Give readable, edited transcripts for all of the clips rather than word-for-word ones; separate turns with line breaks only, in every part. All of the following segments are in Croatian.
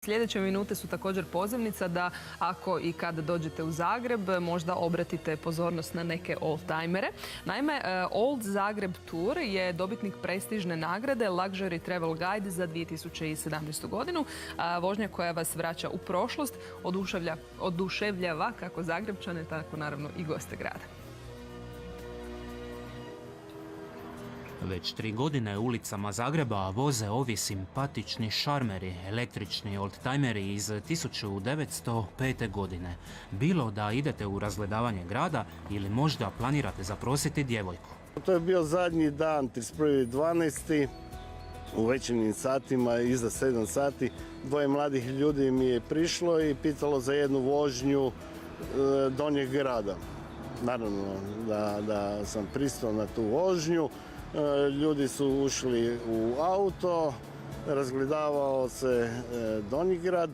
Sljedeće minute su također pozivnica da ako i kada dođete u Zagreb možda obratite pozornost na neke oldtimere. Naime, Old Zagreb Tour je dobitnik prestižne nagrade Luxury Travel Guide za 2017. godinu. Vožnja koja vas vraća u prošlost, oduševljava kako Zagrebčane, tako naravno i goste grada.
Već 3 godine ulicama Zagreba voze ovi simpatični šarmeri, električni oldtimeri iz 1905. godine. Bilo da idete u razgledavanje grada ili možda planirate zaprositi djevojku.
To je bio zadnji dan, 31.12. u večernjim satima, iza 7 sati. Dvoje mladih ljudi mi je prišlo i pitalo za jednu vožnju Donjeg grada. Naravno da sam pristao na tu vožnju. Ljudi su ušli u auto, razgledavao se Donji grad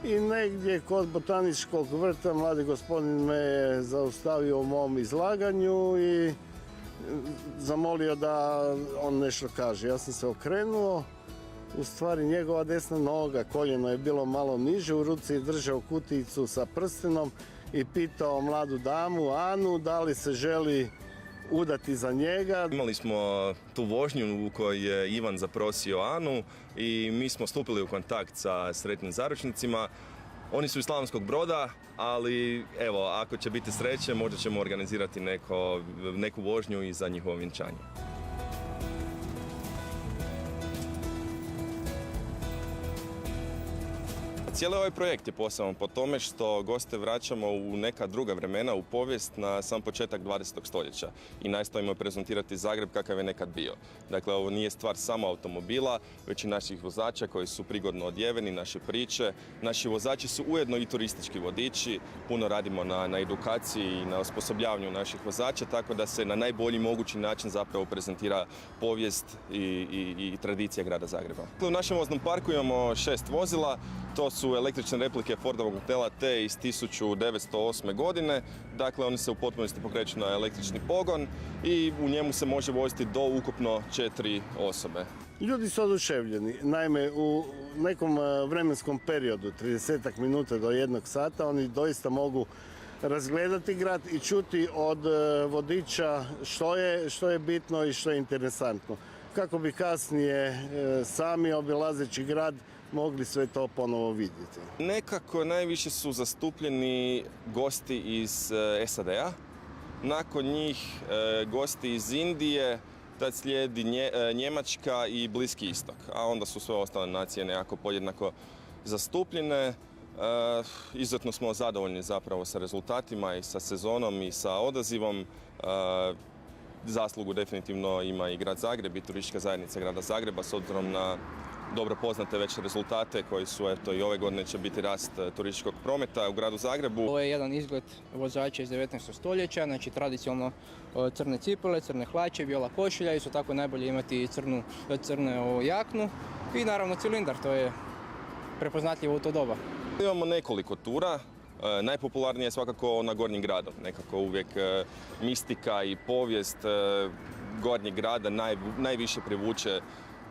i negdje kod botaničkog vrta mladi gospodin me je zaustavio u mom izlaganju i zamolio da on nešto kaže. Ja sam se okrenuo, u stvari njegova desna noga, koljeno je bilo malo niže, u ruci je držao kutijicu sa prstenom i pitao mladu damu Anu da li se želi udati za njega.
Imali smo tu vožnju u kojoj je Ivan zaprosio Anu i mi smo stupili u kontakt sa sretnim zaručnicima. Oni su iz Slavonskog Broda, ali evo, ako će biti sreće, možda ćemo organizirati neku vožnju i za njihovo vjenčanje. Cijeli ovaj projekt je poseban po tome što goste vraćamo u neka druga vremena, u povijest, na sam početak 20. stoljeća i nastojimo prezentirati Zagreb kakav je nekad bio. Dakle, ovo nije stvar samo automobila, već i naših vozača koji su prigodno odjeveni, naše priče. Naši vozači su ujedno i turistički vodiči, puno radimo na edukaciji i na osposobljavanju naših vozača, tako da se na najbolji mogući način zapravo prezentira povijest i tradicija grada Zagreba. U našem voznom parku imamo 6 vozila. To su električne replike Fordovog modela T iz 1908. godine. Dakle, oni se u potpunosti pokreću na električni pogon i u njemu se može voziti do ukupno 4 osobe.
Ljudi su oduševljeni. Naime, u nekom vremenskom periodu, 30 minuta do 1 sata, oni doista mogu razgledati grad i čuti od vodiča što je bitno i što je interesantno. Kako bi kasnije sami obilazeći grad mogli sve to ponovo vidjeti.
Nekako najviše su zastupljeni gosti iz SAD-a, nakon njih gosti iz Indije, tad slijedi Njemačka i Bliski istok, a onda su sve ostale nacije nekako podjednako zastupljene. Izuzetno smo zadovoljni zapravo sa rezultatima i sa sezonom i sa odazivom. Zaslugu definitivno ima i grad Zagreb i turistička zajednica grada Zagreba s obzirom na dobro poznate već rezultate koji su, eto, i ove godine će biti rast turističkog prometa u gradu Zagrebu.
Ovo je jedan izgled vozača iz 19. stoljeća, znači tradicionalno crne cipele, crne hlače, bijela košulja, isto tako najbolje imati crnu jaknu i naravno cilindar, to je prepoznatljivo u to doba.
Imamo nekoliko tura. Najpopularnije je svakako ona Gornjim gradom. Nekako uvijek mistika i povijest Gornjeg grada najviše privuče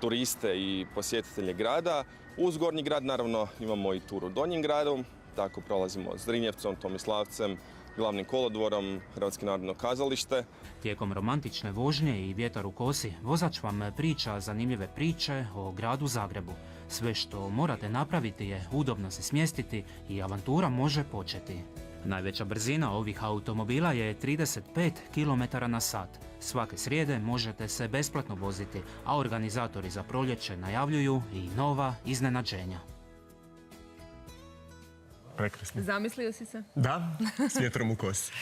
turiste i posjetitelje grada. Uz Gornji grad naravno imamo i turu Donjim gradom, tako prolazimo Zrinjevcom, Tomislavcem, Glavnim kolodvorom, Hrvatsko narodno kazalište.
Tijekom romantične vožnje i Vjetar u kosi, vozač vam priča zanimljive priče o gradu Zagrebu. Sve što morate napraviti je udobno se smjestiti i avantura može početi. Najveća brzina ovih automobila je 35 km/h. Svake srijede možete se besplatno voziti, a organizatori za proljeće najavljuju i nova iznenađenja.
Prekrasno.
Zamislio si se?
Da, s vjetrom u kosi.